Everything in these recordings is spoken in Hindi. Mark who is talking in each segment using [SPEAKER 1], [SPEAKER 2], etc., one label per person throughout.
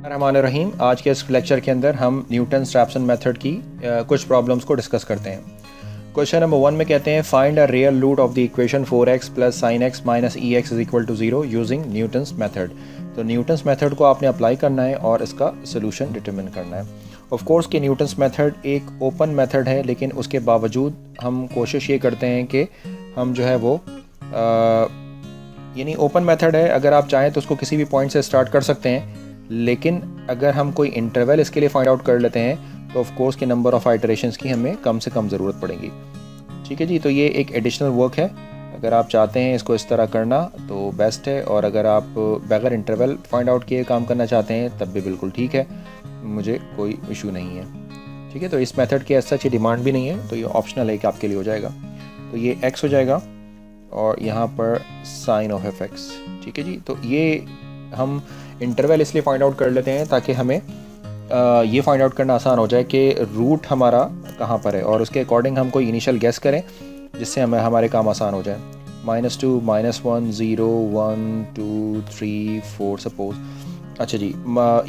[SPEAKER 1] रहमानिर्रहीम। आज के इस लेक्चर के अंदर हम न्यूटन-रैप्सन मेथड की कुछ प्रॉब्लम्स को डिस्कस करते हैं। क्वेश्चन नंबर 1 में कहते हैं find a real root of the equation 4x plus sine x minus e x is equal to 0 using Newton's method. तो न्यूटन्स मेथड को आपने अप्लाई करना है और इसका सोल्यूशन डिटरमिन करना है। ऑफ कोर्स कि न्यूटन्स मेथड एक ओपन मेथड है, लेकिन उसके बावजूद हम कोशिश ये करते हैं कि हम जो है वो यानी ओपन मेथड है, अगर आप चाहें तो उसको किसी भी पॉइंट से स्टार्ट कर सकते हैं, लेकिन अगर हम कोई इंटरवल इसके लिए फाइंड आउट कर लेते हैं तो ऑफ कोर्स के नंबर ऑफ़ आइटरेशंस की हमें कम से कम ज़रूरत पड़ेगी। ठीक है जी, तो ये एक एडिशनल वर्क है। अगर आप चाहते हैं इसको इस तरह करना तो बेस्ट है, और अगर आप बगैर इंटरवल फाइंड आउट किए काम करना चाहते हैं तब भी बिल्कुल ठीक है, मुझे कोई इशू नहीं है। ठीक है, तो इस मेथड की ऐसा अच्छी डिमांड भी नहीं है, तो ये ऑप्शनल है कि आपके लिए हो जाएगा। तो ये x हो जाएगा और यहाँ पर साइन ऑफ एफ एक्स। ठीक है जी, तो ये हम इंटरवल इसलिए फाइंड आउट कर लेते हैं ताकि हमें ये फाइंड आउट करना आसान हो जाए कि रूट हमारा कहाँ पर है, और उसके अकॉर्डिंग हम कोई इनिशियल गेस करें जिससे हमारे काम आसान हो जाए। -2 -1 0 1 2 3 4 सपोज। अच्छा जी,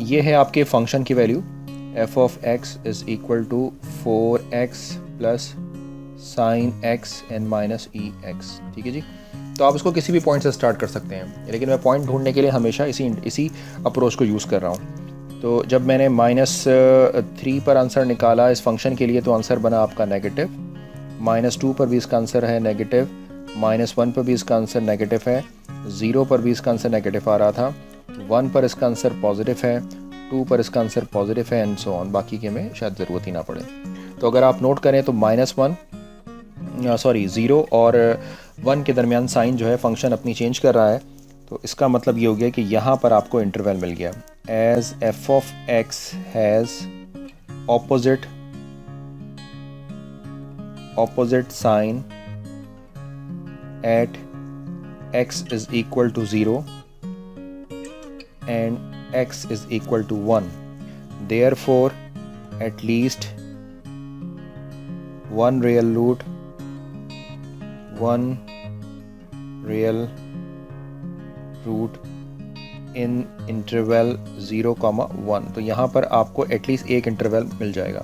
[SPEAKER 1] ये है आपके फंक्शन की value f of x is equal to 4x plus sine x and minus e x. ठीक है जी, तो आप इसको किसी भी पॉइंट से स्टार्ट कर सकते हैं, लेकिन मैं पॉइंट ढूंढने के लिए हमेशा इसी अप्रोच को यूज़ कर रहा हूँ। तो जब मैंने -3 पर आंसर निकाला इस फंक्शन के लिए तो आंसर बना आपका नेगेटिव, -2 पर भी इसका आंसर है नेगेटिव, -1 पर भी इसका आंसर नेगेटिव है, 0 पर भी इसका आंसर नेगेटिव आ रहा था, 1 पर इसका आंसर पॉजिटिव है, 2 पर इसका आंसर पॉजिटिव है, एंड सो ऑन। बाकी की हमें शायद ज़रूरत ही ना पड़े। तो अगर आप नोट करें तो ज़ीरो और 1 के दरमियान साइन जो है फंक्शन अपनी चेंज कर रहा है, तो इसका मतलब ये हो गया कि यहाँ पर आपको इंटरवल मिल गया। As f of x has opposite sign at x is equal to 0 and x is equal to 1, therefore at least one real root in interval 0,1। तो यहाँ पर आपको एटलीस्ट एक इंटरवल मिल जाएगा।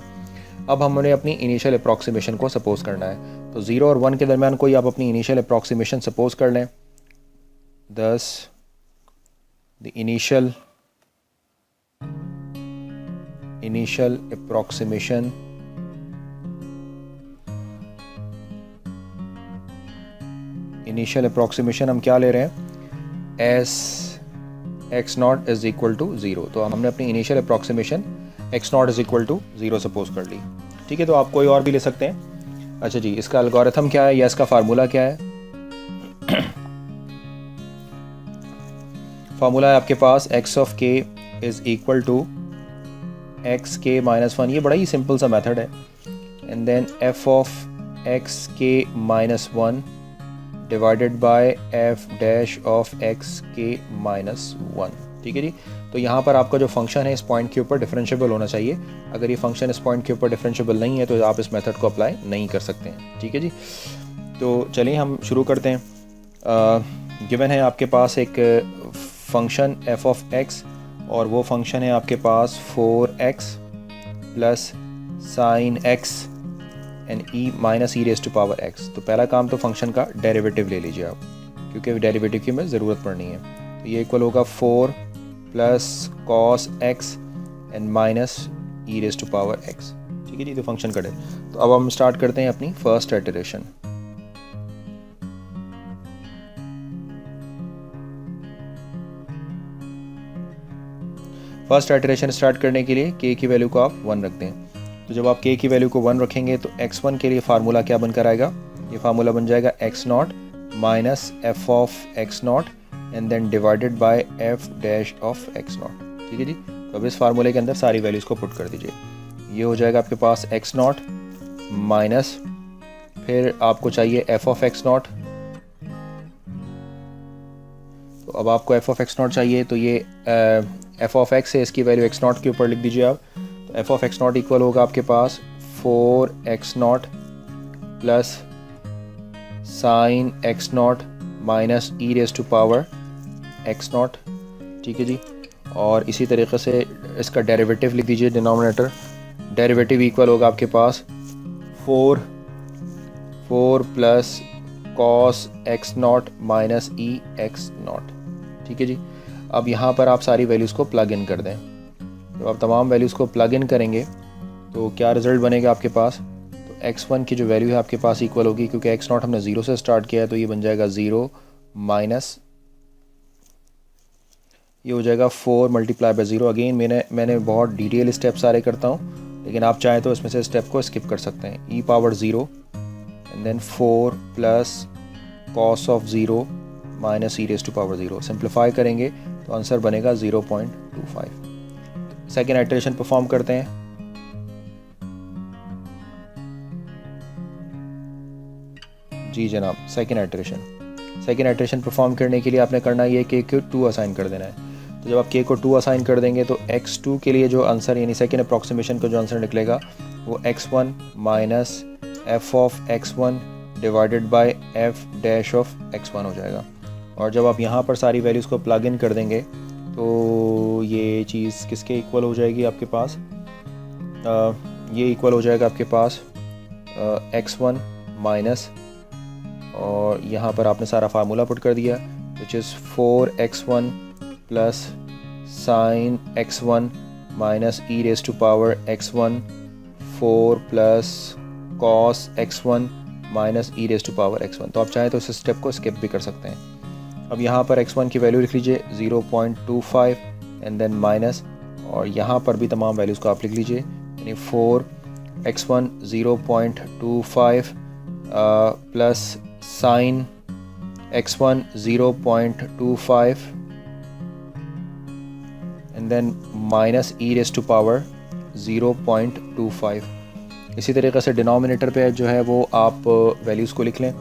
[SPEAKER 1] अब हमने अपनी इनिशियल अप्रॉक्सीमेशन को सपोज करना है, तो 0 और 1 के दरमियान कोई आप अपनी इनिशियल अप्रॉक्सीमेशन सपोज कर लें। thus the initial approximation हम क्या ले रहे हैं, as x not is equal to 0। तो हमने अपनी initial approximation x not is equal to 0 suppose कर ली। ठीक है, तो आप कोई और भी ले सकते हैं। अच्छा जी, इसका एल्गोरिथम क्या है या इसका फार्मूला क्या है? फार्मूला है आपके पास x of k is equal to x के माइनस 1। ये बड़ा ही सिंपल सा मेथड है। And then f of x के minus 1 divided by f dash of x के माइनस 1। ठीक है जी, तो यहाँ पर आपका जो फंक्शन है इस पॉइंट के ऊपर डिफरेंशिएबल होना चाहिए। अगर ये फंक्शन इस पॉइंट के ऊपर डिफरेंशिएबल नहीं है तो आप इस मेथड को अप्लाई नहीं कर सकते हैं। ठीक है जी, तो चलिए हम शुरू करते हैं। गिवन है आपके पास एक फंक्शन f ऑफ x, और वो फंक्शन है आपके पास 4x plus sine x and e minus e raise to power x। तो पहला काम तो फंक्शन का डेरिवेटिव ले लीजिए आप, क्योंकि डेरिवेटिव की हमें ज़रूरत पड़नी है। तो ये इक्वल होगा 4 plus cos x and minus e raise to power x। ठीक है जी, तो फंक्शन कटे। तो अब हम स्टार्ट करते हैं अपनी first iteration. First iteration start करने के लिए k की वैल्यू को आप 1 रख दें। तो जब आप k की वैल्यू को 1 रखेंगे तो x1 के लिए फार्मूला क्या बनकर आएगा? ये फार्मूला बन जाएगा x not minus f of x not and then divided by f dash of x not. ठीक है जी, तो अब इस फार्मूले के अंदर सारी वैल्यूज़ को पुट कर दीजिए। ये हो जाएगा आपके पास x नॉट माइनस, फिर आपको चाहिए एफ ऑफ एक्स नॉट। तो अब आपको एफ ऑफ एक्स नॉट चाहिए, तो ये एफ ऑफ एक्स है, इसकी वैल्यू एक्स नॉट के ऊपर लिख दीजिए आप। तो f of x not equal होगा आपके पास 4x not plus sine x not minus e raise to power x not. ठीक है जी, और इसी तरीके से इसका डेरिवेटिव लिख दीजिए डिनोमिनेटर। डेरिवेटिव इक्वल होगा आपके पास 4 plus cos x not minus e x not. ठीक है जी। अब यहाँ पर आप सारी वैल्यूज़ को प्लग इन कर दें। तो आप तमाम वैल्यूज़ को प्लग इन करेंगे तो क्या रिज़ल्ट बनेगा आपके पास? तो x1 की जो वैल्यू है आपके पास इक्वल होगी, क्योंकि x नॉट हमने 0 से स्टार्ट किया है, तो ये बन जाएगा 0 माइनस ये हो जाएगा 4 मल्टीप्लाई बाई 0। अगेन मैंने बहुत डिटेल स्टेप सारे करता हूँ, लेकिन आप चाहें तो इसमें से स्टेप को स्किप कर सकते हैं। e power 0 and then 4 plus cos of 0 minus e raise to power 0। Simplify करेंगे तो आंसर बनेगा 0.25। सेकेंड आइटरेशन परफॉर्म करते हैं। जी जनाब, सेकेंड आइटरेशन परफॉर्म करने के लिए आपने करना ये कि k को 2 असाइन कर देना है। तो जब आप k को 2 असाइन कर देंगे तो x2 के लिए जो आंसर यानी सेकेंड अप्रॉक्सीमेशन का जो आंसर निकलेगा वो x1 minus f of x1 divided by f dash of x1 हो जाएगा। और जब आप यहाँ पर सारी वैल्यूज़ को प्लग इन कर देंगे तो ये चीज़ किसके इक्वल हो जाएगी आपके पास? ये इक्वल हो जाएगा आपके पास x1 माइनस, और यहाँ पर आपने सारा फार्मूला पुट कर दिया, which is 4x1 plus sine x1 minus e raise to power x1, 4 plus cos x1 minus e raise to power x1। तो आप चाहें तो इस स्टेप को स्किप भी कर सकते हैं। अब यहाँ पर x1 की वैल्यू लिख लीजिए 0.25 एंड देन माइनस, और यहाँ पर भी तमाम वैल्यूज़ को आप लिख लीजिए, यानी 4x1 0.25 plus sine x1 0.25 and then minus e raise to power 0.25। इसी तरीके से डिनोमिनेटर पे जो है वो आप वैल्यूज़ को लिख लें।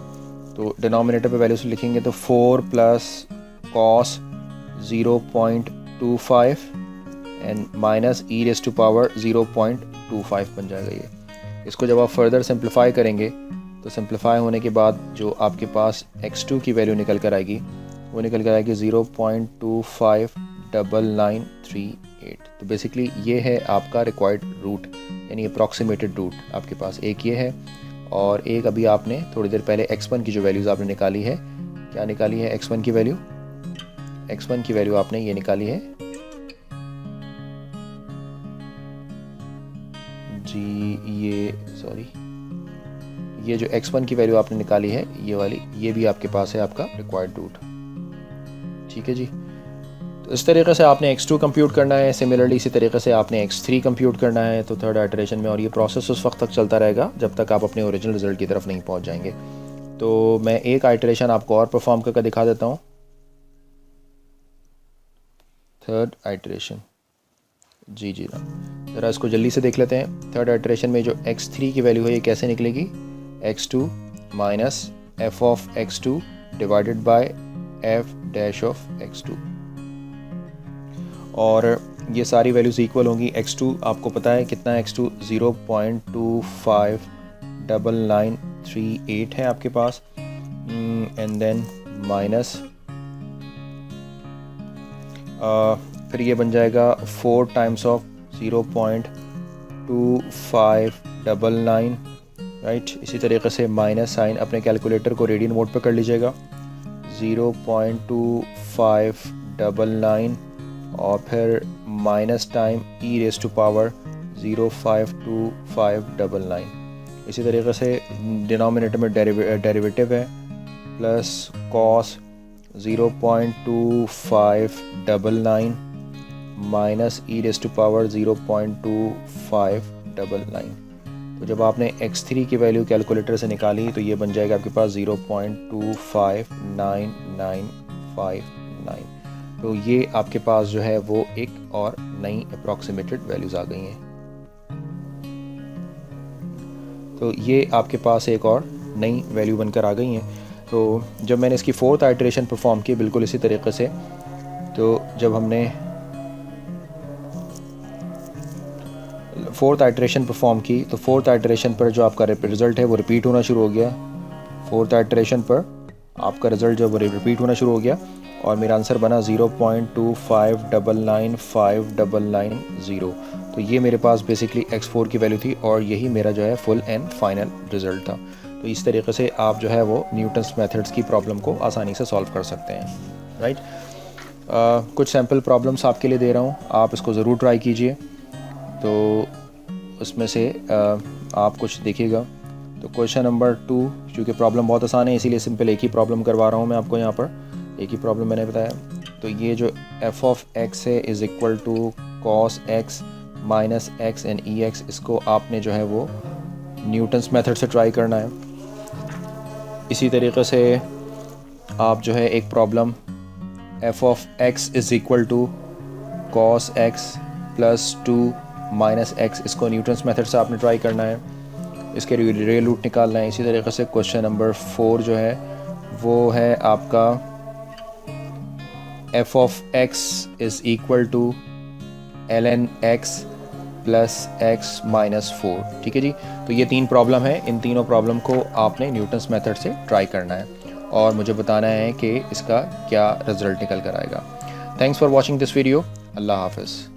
[SPEAKER 1] तो डिनोमिनेटर पे वैल्यूज़ लिखेंगे तो 4 plus cos 0.25 and minus e raise to power 0.25 बन जाएगा ये। इसको जब आप फर्दर सिंप्लीफाई करेंगे तो सिंप्लीफाई होने के बाद जो आपके पास x2 की वैल्यू निकल कर आएगी वो निकल कर आएगी 0.259938। तो बेसिकली ये है आपका रिक्वायर्ड रूट, यानी अप्रॉक्सीमेटेड रूट आपके पास एक ये है, और एक अभी आपने थोड़ी देर पहले x1 की जो वैल्यूज़ आपने निकाली है, क्या निकाली है x1 की वैल्यू? x1 की वैल्यू आपने ये निकाली है जी, ये जो x1 की वैल्यू आपने निकाली है ये वाली, ये भी आपके पास है आपका रिक्वायर्ड रूट। ठीक है जी। तो इस तरीके से आपने x2 कंप्यूट करना है। सिमिलरली इसी तरीके से आपने x3 कंप्यूट करना है तो थर्ड आइटरेशन में, और ये प्रोसेस उस वक्त तक चलता रहेगा जब तक आप अपने ओरिजिनल रिजल्ट की तरफ नहीं पहुंच जाएंगे। तो मैं एक आइटरेशन आपको और परफॉर्म करके दिखा देता हूँ। थर्ड आइटरेशन, जी ना, ज़रा इसको जल्दी से देख लेते हैं। थर्ड आइटरेशन में जो x3 की वैल्यू है ये कैसे निकलेगी? x2 minus f of x2 divided by f dash of x2, और ये सारी वैल्यूज़ इक्वल होंगी। x2 आपको पता है कितना है, x2 0.259938 है आपके पास, एंड देन माइनस फिर ये बन जाएगा 4 टाइम्स ऑफ 0.2599, राइट। इसी तरीके से माइनस साइन अपने कैलकुलेटर को रेडियन मोड पे कर लीजिएगा, 0.2599 और फिर minus time e raise to power 0.52599। इसी तरीके से डिनोमिनेटर में डेरिवेटिव है plus cos 0.2599 minus e raise to power 0.2599। तो जब आपने x3 की वैल्यू कैलकुलेटर से निकाली तो ये बन जाएगा आपके पास 0.259959। तो ये आपके पास जो है वो एक और नई अप्रॉक्सीमेटेड वैल्यूज़ आ गई हैं। तो ये आपके पास एक और नई वैल्यू बनकर आ गई हैं। तो जब मैंने इसकी फोर्थ आइटरेशन परफॉर्म की बिल्कुल इसी तरीके से, तो जब हमने फोर्थ आइटरेशन परफॉर्म की तो फोर्थ आइटरेशन पर जो आपका रिज़ल्ट है वो रिपीट होना शुरू हो गया। फोर्थ आइटरेशन पर आपका रिज़ल्ट जो वो रिपीट होना शुरू हो गया, और मेरा आंसर बना 0.259959990। तो ये मेरे पास बेसिकली x4 की वैल्यू थी और यही मेरा जो है फुल एंड फाइनल रिज़ल्ट था। तो इस तरीके से आप जो है वो न्यूटन्स मेथड्स की प्रॉब्लम को आसानी से सॉल्व कर सकते हैं, राइट। कुछ सैम्पल प्रॉब्लम्स आपके लिए दे रहा हूँ, आप इसको ज़रूर ट्राई कीजिए। तो उसमें से आप कुछ देखिएगा। तो क्वेश्चन नंबर 2, चूँकि प्रॉब्लम बहुत आसान है इसीलिए सिंपल एक ही प्रॉब्लम करवा रहा हूँ मैं आपको, यहाँ पर एक ही प्रॉब्लम मैंने बताया। तो ये जो f ऑफ x है is equal to cos x minus x and ex, इसको आपने जो है वो न्यूटन्स मेथड से ट्राई करना है। इसी तरीके से आप जो है एक problem f of x is equal to cos x plus 2 minus x, इसको न्यूटन्स मेथड से आपने ट्राई करना है, इसके रियल रूट निकालना है। इसी तरीके से क्वेश्चन नंबर 4 जो है वो है आपका f of x is equal to ln x plus x minus 4। ठीक है जी। तो ये 3 प्रॉब्लम है, इन तीनों प्रॉब्लम को आपने न्यूटन्स मेथड से ट्राई करना है और मुझे बताना है कि इसका क्या रिज़ल्ट निकल कर आएगा। Thanks for watching this video. अल्लाह हाफ़िज़।